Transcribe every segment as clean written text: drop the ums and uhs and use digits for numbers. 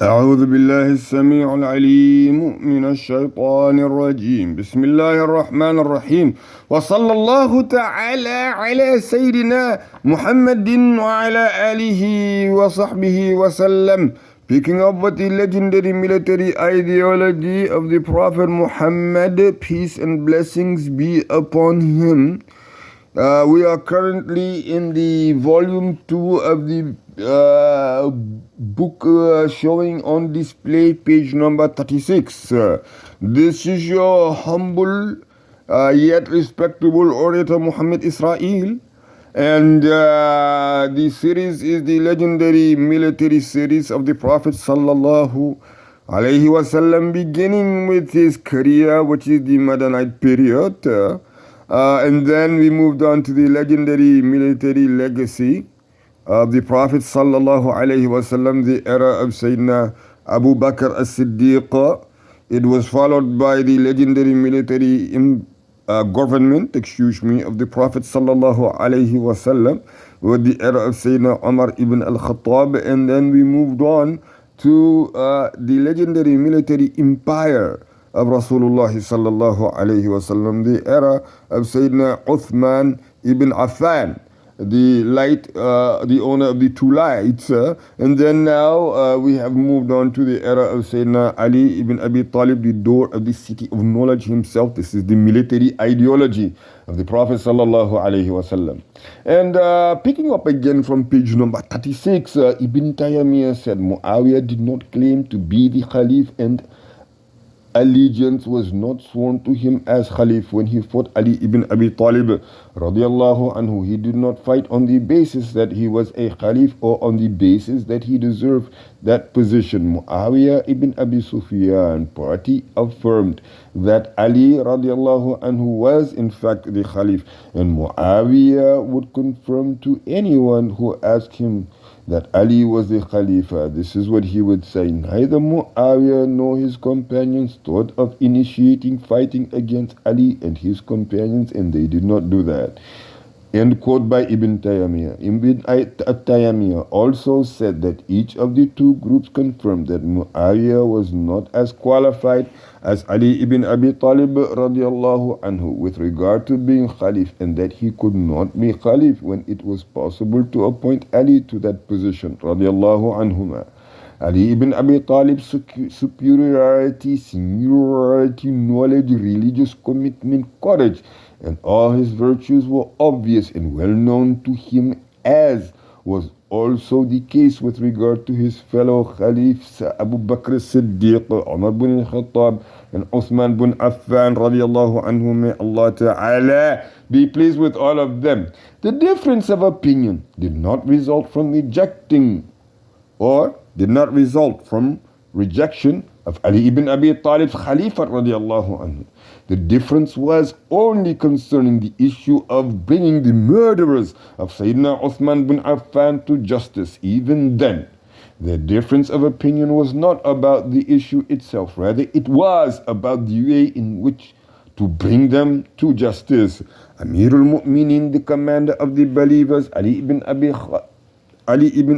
أعوذ بالله السميع العليم من الشيطان الرجيم بسم الله الرحمن الرحيم وصلى الله تعالى على سيدنا محمد وعلى آله وصحبه وسلم. Picking up with the legendary military ideology of the Prophet Muhammad, peace and blessings be upon him. We are currently in the volume 2 of the book showing on display page number 36. This is your humble yet respectable orator Muhammad Israel, and the series is the legendary military series of the Prophet sallallahu Alayhi Wasallam, beginning with his career, which is the Madanite period. And then we moved on to the legendary military legacy of the Prophet sallallahu alaihi wasallam, the era of Sayyidina Abu Bakr as-Siddiq. It was followed by the legendary military government, of the Prophet sallallahu alaihi wasallam, with the era of Sayyidina Umar ibn al-Khattab. And then we moved on to the legendary military empire of Rasoolu'Allahi sallallahu alayhi wasallam, the era of Sayyidina Uthman ibn Affan, the owner of the two lights. And then now we have moved on to the era of Sayyidina Ali ibn Abi Talib, the door of the city of knowledge himself. This is the military ideology of the Prophet sallallahu alayhi wasallam. And picking up again from page number 36, Ibn Taymiyyah said Mu'awiya did not claim to be the Khalif, and allegiance was not sworn to him as Khalif when he fought Ali ibn Abi Talib radiallahu anhu. He did not fight on the basis that he was a Khalif or on the basis that he deserved that position. Mu'awiya ibn Abi Sufyan party affirmed that Ali radiallahu anhu was in fact the Khalif, and Mu'awiya would confirm to anyone who asked him that Ali was the Khalifa. This is what he would say: neither Mu'awiya nor his companions thought of initiating fighting against Ali and his companions, and they did not do that. End quote by Ibn Taymiyyah. Ibn Taymiyyah also said that each of the two groups confirmed that Mu'awiya was not as qualified as Ali ibn Abi Talib radiallahu anhu with regard to being Khalif, and that he could not be Khalif when it was possible to appoint Ali to that position radiallahu anhuma. Ali ibn Abi Talib's superiority, seniority, knowledge, religious commitment, courage, and all his virtues were obvious and well known to him, as was also the case with regard to his fellow Khalifs Abu Bakr as-Siddiq, Umar ibn al-Khattab, and Uthman ibn Affan radiallahu anhu. May Allah Ta'ala be pleased with all of them. The difference of opinion did not result from rejection of Ali ibn Abi Talib's Khalifat radiallahu anhu. The difference was only concerning the issue of bringing the murderers of Sayyidina Uthman bin Affan to justice. Even then, the difference of opinion was not about the issue itself. Rather, it was about the way in which to bring them to justice. Amirul Mu'minin, the commander of the believers, Ali ibn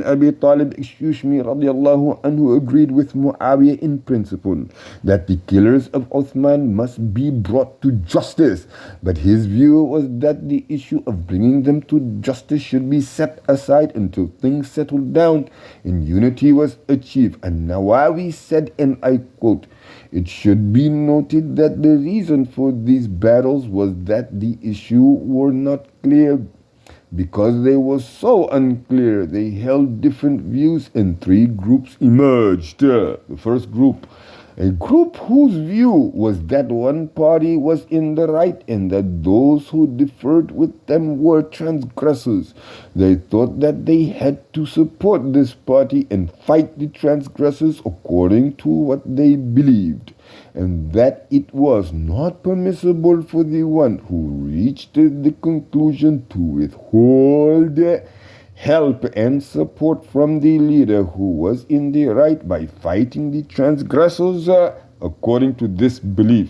Abi Talib, radiallahu anhu, agreed with Mu'awiya in principle that the killers of Uthman must be brought to justice. But his view was that the issue of bringing them to justice should be set aside until things settled down and unity was achieved. And Nawawi said, and I quote, "It should be noted that the reason for these battles was that the issue were not clear. Because they were so unclear, they held different views, and three groups emerged. The first group, a group whose view was that one party was in the right and that those who differed with them were transgressors. They thought that they had to support this party and fight the transgressors according to what they believed, and that it was not permissible for the one who reached the conclusion to withhold help and support from the leader who was in the right by fighting the transgressors according to this belief.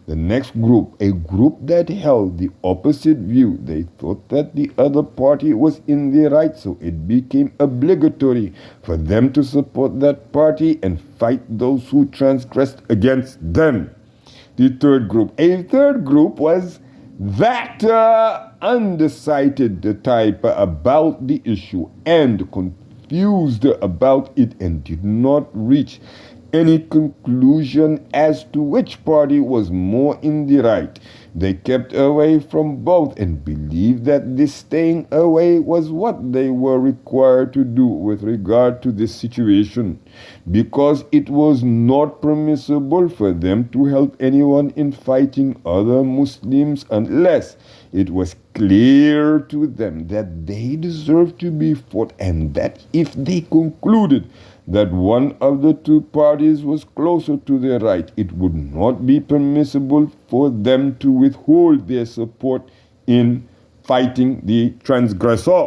The next group, a group that held the opposite view, they thought that the other party was in the right, so it became obligatory for them to support that party and fight those who transgressed against them. The third group, a third group was that undecided type about the issue and confused about it and did not reach any conclusion as to which party was more in the right. They kept away from both and believed that this staying away was what they were required to do with regard to this situation, because it was not permissible for them to help anyone in fighting other Muslims unless it was clear to them that they deserved to be fought, and that if they concluded that one of the two parties was closer to the right, it would not be permissible for them to withhold their support in fighting the transgressor.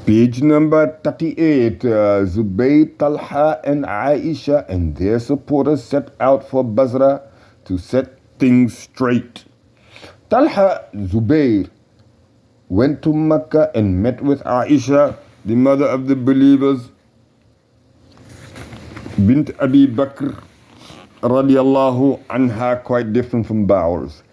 Page number 38, Zubayr, Talha and Aisha and their supporters set out for Basra to set things straight. Talha, Zubayr, went to Mecca and met with Aisha, the mother of the believers, bint Abi Bakr radiallahu anha, quite different from ours.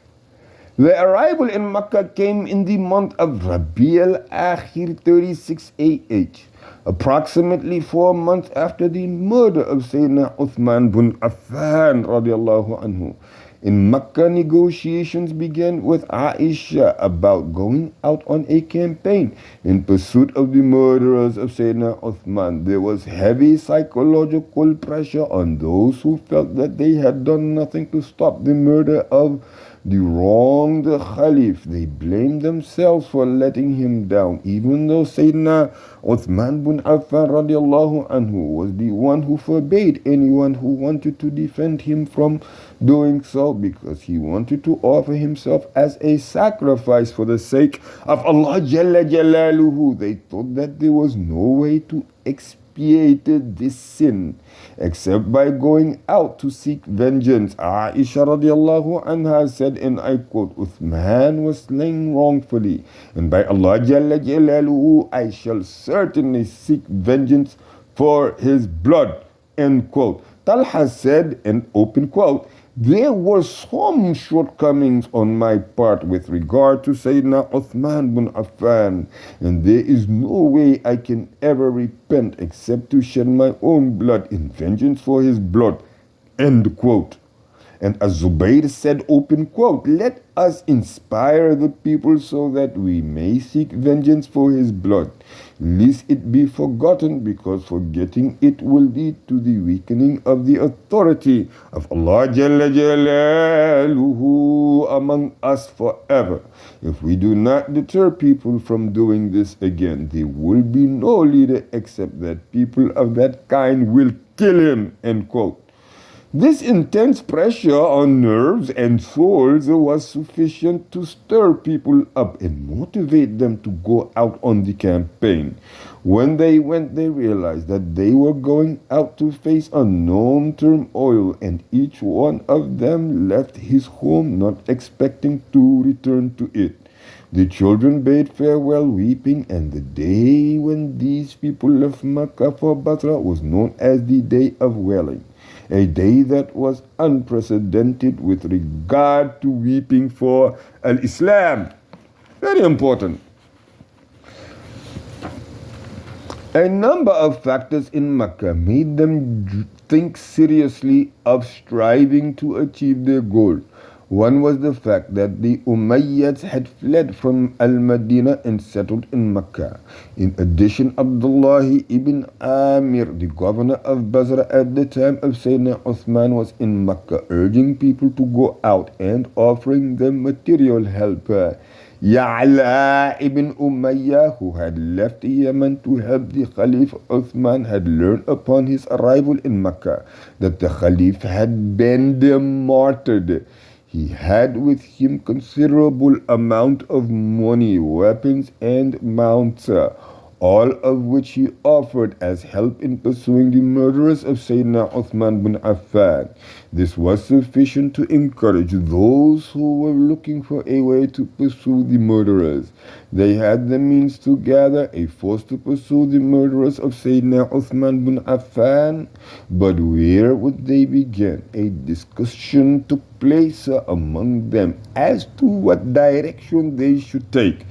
Their arrival in Mecca came in the month of Rabi al-Akhir 36 AH, approximately 4 months after the murder of Sayyidina Uthman bin Affan radiallahu anhu. In Mecca, negotiations began with Aisha about going out on a campaign in pursuit of the murderers of Sayyidina Uthman. There was heavy psychological pressure on those who felt that they had done nothing to stop the murder of the wronged Khalif. They blamed themselves for letting him down, even though Sayyidina Uthman bin Affan radiallahu anhu was the one who forbade anyone who wanted to defend him from doing so, because he wanted to offer himself as a sacrifice for the sake of Allah Jalla Jalaluhu. They thought that there was no way to expiate this sin except by going out to seek vengeance. Aisha radiallahu anha said, and I quote, Uthman was slain wrongfully, and by Allah Jalla Jalaluhu I shall certainly seek vengeance for his blood, end quote. Talha said, and open quote, there were some shortcomings on my part with regard to Sayyidina Uthman bin Affan, and there is no way I can ever repent except to shed my own blood in vengeance for his blood, end quote. And as Zubayr said, open quote, let us inspire the people so that we may seek vengeance for his blood, lest it be forgotten, because forgetting it will lead to the weakening of the authority of Allah Jalla Jalaluhu among us forever. If we do not deter people from doing this again, there will be no leader except that people of that kind will kill him, end quote. This intense pressure on nerves and souls was sufficient to stir people up and motivate them to go out on the campaign. When they went, they realized that they were going out to face unknown turmoil, and each one of them left his home not expecting to return to it. The children bade farewell weeping, and the day when these people left Mecca for Basra was known as the Day of Wailing, a day that was unprecedented with regard to weeping for Al-Islam. Very important. A number of factors in Mecca made them think seriously of striving to achieve their goal. One was the fact that the Umayyads had fled from Al-Madinah and settled in Mecca. In addition, Abdullahi ibn Amir, the governor of Basra at the time of Sayyidina Uthman, was in Mecca, urging people to go out and offering them material help. Ya'la ibn Umayyah, who had left Yemen to help the Khalif Uthman, had learned upon his arrival in Mecca that the Khalif had been martyred. He had with him considerable amount of money, weapons, and mounts. all of which he offered as help in pursuing the murderers of Sayyidina Uthman bin Affan. This was sufficient to encourage those who were looking for a way to pursue the murderers. They had the means to gather a force to pursue the murderers of Sayyidina Uthman bin Affan, but where would they begin? A discussion took place among them as to what direction they should take.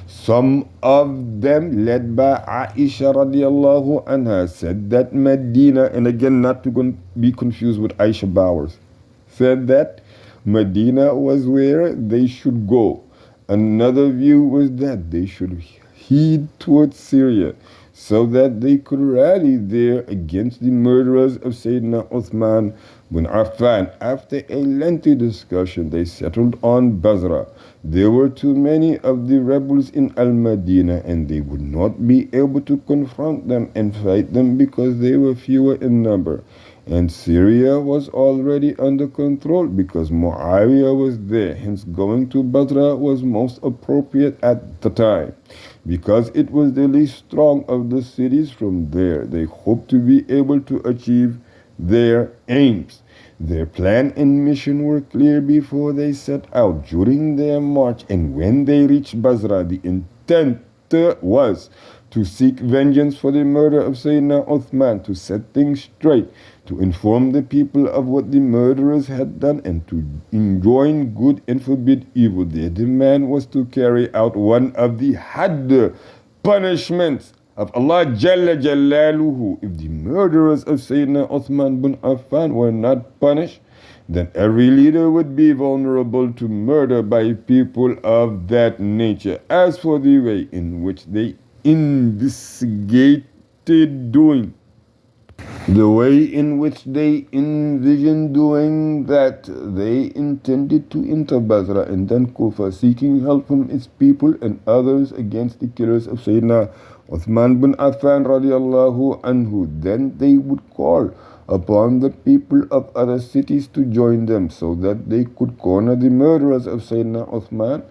Some of them, led by Aisha radiallahu anha, said that Medina, and again not to be confused with Aisha Bowers, said that Medina was where they should go. Another view was that they should head towards Syria so that they could rally there against the murderers of Sayyidina Uthman bin Affan. After a lengthy discussion, they settled on Basra. There were too many of the rebels in Al-Madinah, and they would not be able to confront them and fight them because they were fewer in number. And Syria was already under control because Mu'awiya was there. Hence, going to Basra was most appropriate at the time. Because it was the least strong of the cities, from there they hoped to be able to achieve their aims. Their plan and mission were clear before they set out. During their march and when they reached Basra, the intent was to seek vengeance for the murder of Sayyidina Uthman, to set things straight, to inform the people of what the murderers had done, and to enjoin good and forbid evil. Their demand was to carry out one of the hadd punishments of Allah Jalla Jalaluhu. If the murderers of Sayyidina Uthman bin Affan were not punished, then every leader would be vulnerable to murder by people of that nature. As for the way in which they investigated doing, the way in which they envisioned doing that, they intended to enter Basra and then Kufa, seeking help from its people and others against the killers of Sayyidina Uthman bin Affan radiallahu anhu. Then they would call upon the people of other cities to join them so that they could corner the murderers of Sayyidina Uthman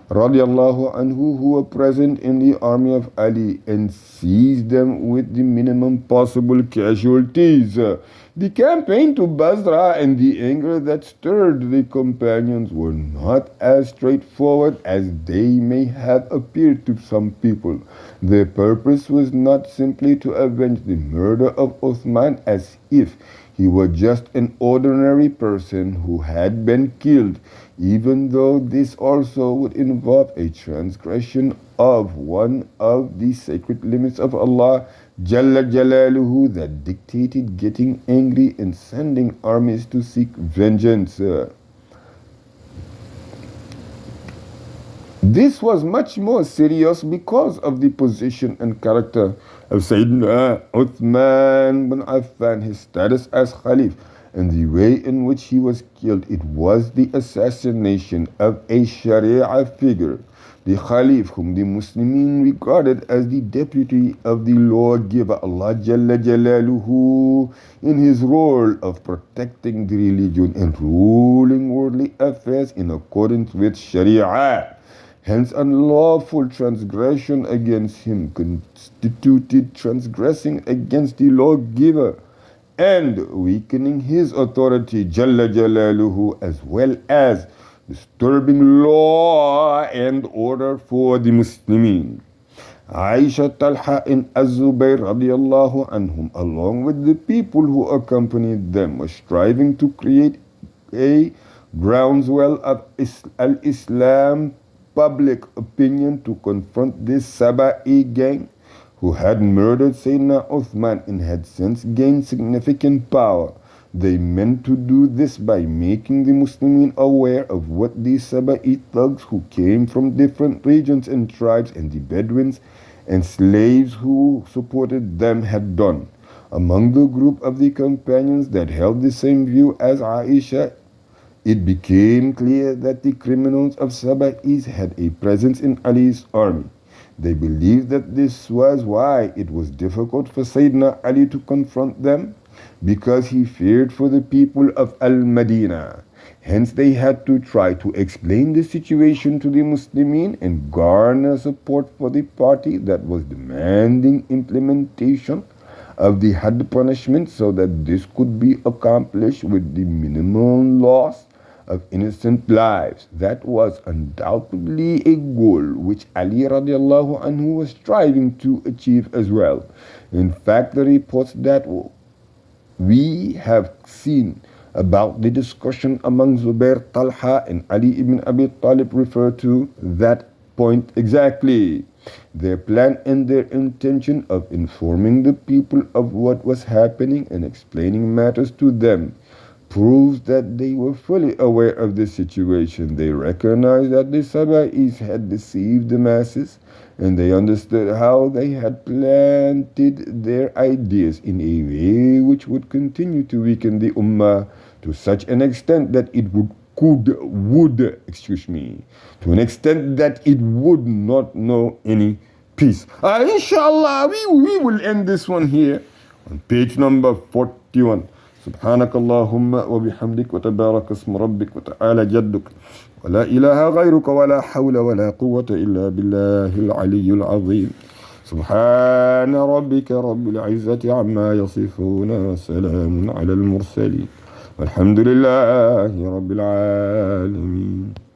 radiallahu anhu who were present in the army of Ali and seize them with the minimum possible casualties. The campaign to Basra and the anger that stirred the companions were not as straightforward as they may have appeared to some people. Their purpose was not simply to avenge the murder of Uthman as if he were just an ordinary person who had been killed, even though this also would involve a transgression of one of the sacred limits of Allah Jalla Jalaluhu that dictated getting angry and sending armies to seek vengeance. This was much more serious because of the position and character of Sayyidina Uthman bin Affan, his status as Khalif, and the way in which he was killed. It was the assassination of a Sharia figure, the Khalif, whom the Muslimin regarded as the deputy of the lawgiver Allah Jalla Jalaluhu in his role of protecting the religion and ruling worldly affairs in accordance with Sharia. Hence, unlawful transgression against him constituted transgressing against the lawgiver and weakening his authority, Jalla Jalaluhu, as well as disturbing law and order for the Muslimin. Aisha, Talha, and Az-Zubayr radiallahu anhum, along with the people who accompanied them, were striving to create a groundswell of Al-Islam public opinion to confront this Saba'i gang who had murdered Sayyidina Uthman and had since gained significant power. They meant to do this by making the Muslimin aware of what these Saba'i thugs who came from different regions and tribes and the Bedouins and slaves who supported them had done. Among the group of the companions that held the same view as Aisha, it became clear that the criminals of Saba'is had a presence in Ali's army. They believed that this was why it was difficult for Sayyidina Ali to confront them. because he feared for the people of Al-Madinah. Hence they had to try to explain the situation to the Muslimin and garner support for the party that was demanding implementation of the Hadd punishment so that this could be accomplished with the minimum loss of innocent lives. That was undoubtedly a goal which Ali radiallahu anhu was striving to achieve as well. In fact, the reports that we have seen about the discussion among Zubair, Talha and Ali ibn Abi Talib refer to that point exactly. Their plan and their intention of informing the people of what was happening and explaining matters to them proves that they were fully aware of the situation. They recognized that the Saba'is had deceived the masses, and they understood how they had planted their ideas in a way which would continue to weaken the Ummah to such an extent that it would to an extent that it would not know any peace. Inshallah, we will end this one here on page number 41. سبحانك اللهم وبحمدك وتبارك اسم ربك وتعالى جدك ولا إله غيرك ولا حول ولا قوة إلا بالله العلي العظيم سبحان ربك رب العزة عما يصفون وسلام على المرسلين والحمد لله رب العالمين.